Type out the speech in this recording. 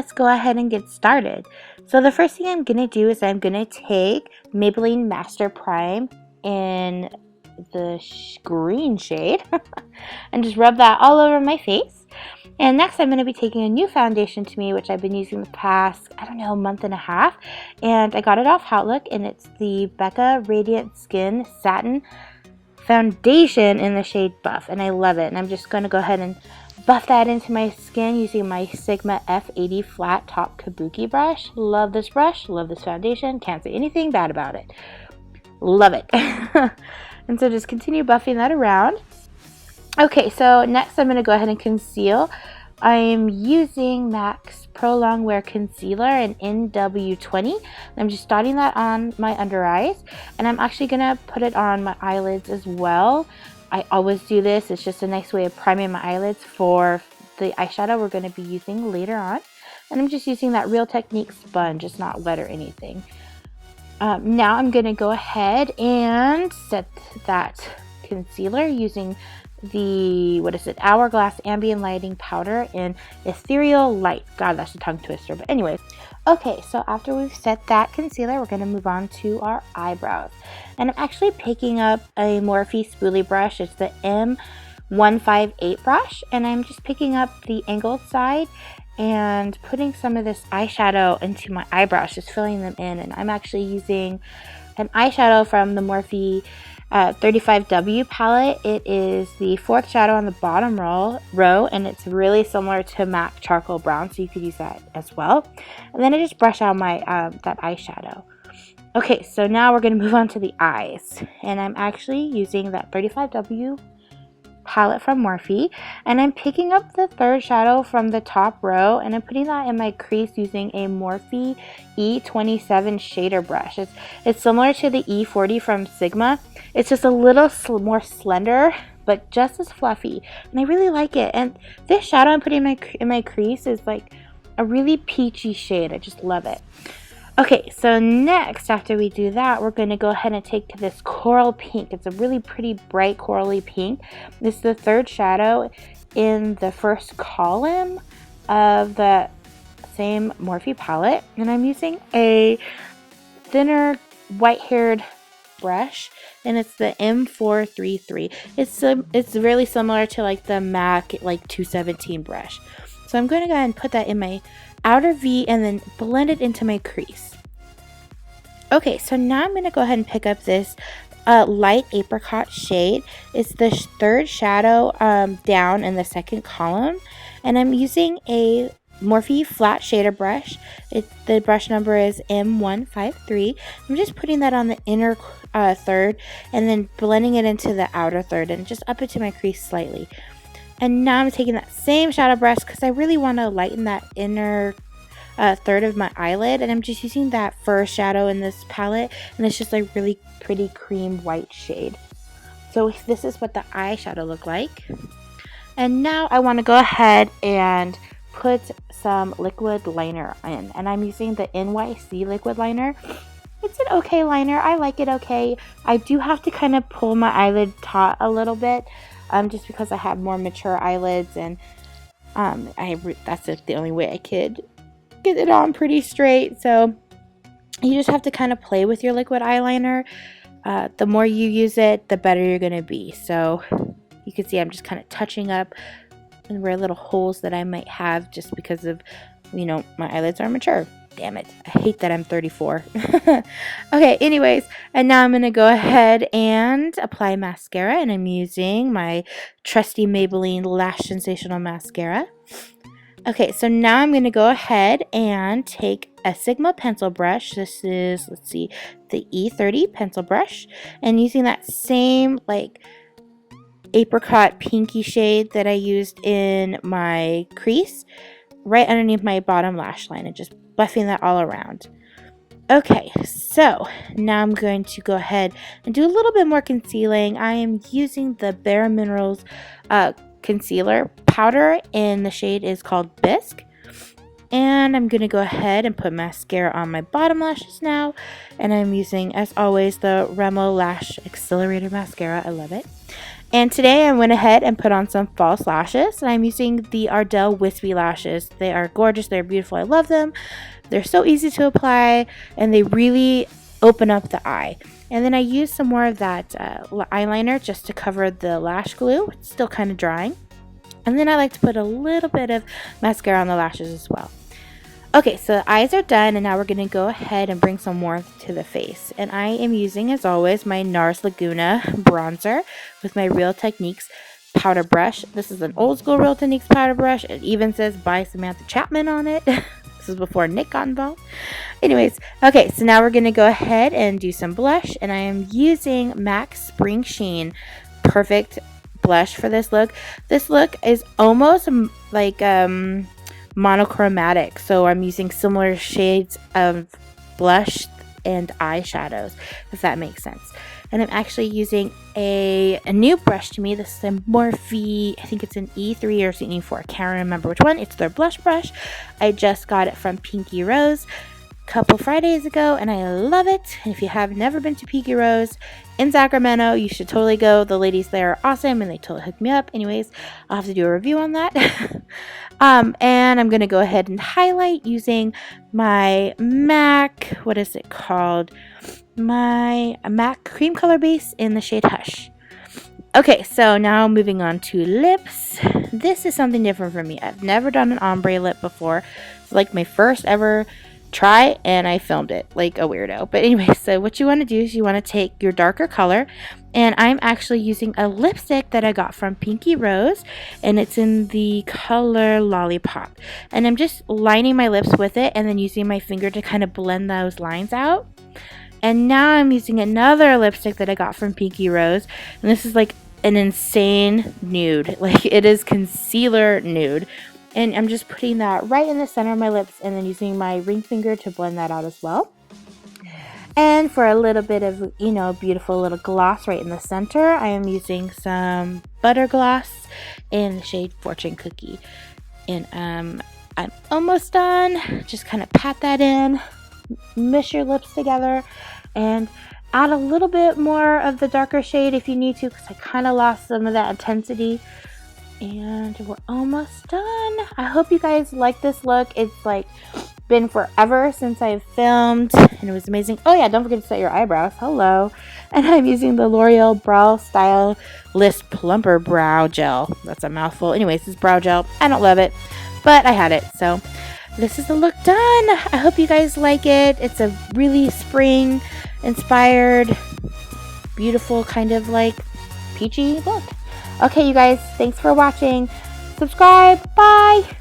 let's go ahead and get started. So the first thing I'm going to do is I'm going to take Maybelline Master Prime in the green shade and just rub that all over my face. And next I'm going to be taking a new foundation to me, which I've been using the past, I don't know, month and a half. And I got it off Outlook, and it's the Becca Radiant Skin Satin Foundation in the shade Buff. And I love it. And I'm just going to go ahead and buff that into my skin using my Sigma F80 flat top kabuki brush. Love this brush, love this foundation, can't say anything bad about it. Love it. And so just continue buffing that around. Okay, so next I'm going to go ahead and conceal. I'm using MAC's Pro Longwear Concealer in NW20. I'm just dotting that on my under eyes, and I'm actually going to put it on my eyelids as well. I always do this. It's just a nice way of priming my eyelids for the eyeshadow we're going to be using later on. And I'm just using that Real Technique sponge. It's not wet or anything. Now I'm going to go ahead and set that concealer using the, Hourglass Ambient Lighting Powder in Ethereal Light. God, that's a tongue twister. But anyways, okay, so after we've set that concealer, we're going to move on to our eyebrows. And I'm actually picking up a Morphe spoolie brush. It's the M158 brush. And I'm just picking up the angled side and putting some of this eyeshadow into my eyebrows, just filling them in. And I'm actually using an eyeshadow from the Morphe 35W palette. It is the fourth shadow on the bottom row, and it's really similar to MAC Charcoal Brown, so you could use that as well. And then I just brush out my that eyeshadow. Okay, so now we're going to move on to the eyes, and I'm actually using that 35W palette from Morphe, and I'm picking up the third shadow from the top row, and I'm putting that in my crease using a Morphe E27 shader brush. It's similar to the E40 from Sigma. It's just a little more slender, but just as fluffy, and I really like it. And this shadow I'm putting in my crease is like a really peachy shade. I just love it. Okay, so next, after we do that, we're going to go ahead and take to this coral pink. It's a really pretty bright corally pink. This is the third shadow in the first column of the same Morphe palette. And I'm using a thinner white-haired brush, and it's the M433. It's really similar to like the MAC 217 brush. So I'm going to go ahead and put that in my outer V and then blend it into my crease. Okay, so now I'm going to go ahead and pick up this light apricot shade. It's the third shadow down in the second column, and I'm using a Morphe flat shader brush. The brush number is M153. I'm just putting that on the inner third and then blending it into the outer third and just up into my crease slightly. And now I'm taking that same shadow brush because I really want to lighten that inner third of my eyelid, and I'm just using that first shadow in this palette, and it's just a really pretty cream white shade. So this is what the eyeshadow look like. And now I want to go ahead and put some liquid liner in, and I'm using the NYC liquid liner. It's an okay liner. I like it okay. I do have to kind of pull my eyelid taut a little bit, just because I have more mature eyelids, and that's the only way I could get it on pretty straight. So you just have to kind of play with your liquid eyeliner. The more you use it, the better you're going to be. So you can see I'm just kind of touching up and where little holes that I might have just because of, my eyelids are mature. Damn it. I hate that I'm 34. Okay, anyways, and now I'm going to go ahead and apply mascara, and I'm using my trusty Maybelline Lash-Sensational mascara. Okay, so now I'm going to go ahead and take a Sigma pencil brush. This is, the E30 pencil brush, and using that same apricot pinky shade that I used in my crease right underneath my bottom lash line, and just buffing that all around. Okay, so now I'm going to go ahead and do a little bit more concealing. I am using the Bare Minerals concealer powder, and the shade is called Bisque. And I'm going to go ahead and put mascara on my bottom lashes now. And I'm using, as always, the Rimmel Lash Accelerator mascara. I love it. And today I went ahead and put on some false lashes, and I'm using the Ardell Wispy lashes. They are gorgeous, they're beautiful, I love them. They're so easy to apply, and they really open up the eye. And then I used some more of that eyeliner just to cover the lash glue. It's still kind of drying. And then I like to put a little bit of mascara on the lashes as well. Okay, so the eyes are done, and now we're going to go ahead and bring some warmth to the face. And I am using, as always, my NARS Laguna bronzer with my Real Techniques powder brush. This is an old school Real Techniques powder brush. It even says by Samantha Chapman on it. This is before Nick got involved. Anyways, okay, so now we're going to go ahead and do some blush. And I am using MAC Spring Sheen Perfect Blush for this look. This look is almost like monochromatic, so I'm using similar shades of blush and eyeshadows, if that makes sense. And I'm actually using a new brush to me. This is a Morphe, I think it's an E3 or an E4, I can't remember which one. It's their blush brush. I just got it from Pinky Rose a couple Fridays ago, and I love it. And if you have never been to Pinky Rose in Sacramento, you should totally go. The ladies there are awesome, and they totally hooked me up. Anyways, I'll have to do a review on that. And I'm going to go ahead and highlight using my MAC, what is it called? My MAC Cream Color Base in the shade Hush. Okay, so now moving on to lips. This is something different for me. I've never done an ombre lip before. It's like my first ever try, and I filmed it like a weirdo. But anyway, so what you want to do is you want to take your darker color, and I'm actually using a lipstick that I got from Pinky Rose, and it's in the color Lollipop. And I'm just lining my lips with it and then using my finger to kind of blend those lines out. And now I'm using another lipstick that I got from Pinky Rose, and this is like an insane nude. Like, it is concealer nude. And I'm just putting that right in the center of my lips and then using my ring finger to blend that out as well. And for a little bit of, you know, beautiful little gloss right in the center, I am using some butter gloss in the shade Fortune Cookie. And I'm almost done. Just kind of pat that in, mush your lips together, and add a little bit more of the darker shade if you need to, because I kind of lost some of that intensity. And we're almost done. I hope you guys like this look. It's like been forever since I've filmed, and it was amazing. Oh yeah, don't forget to set your eyebrows. Hello. And I'm using the L'Oreal Brow Stylist Plumper Brow Gel. That's a mouthful. Anyways, this brow gel, I don't love it, but I had it. So this is the look done. I hope you guys like it. It's a really spring inspired, beautiful kind of like peachy look. Okay, you guys, thanks for watching. Subscribe. Bye.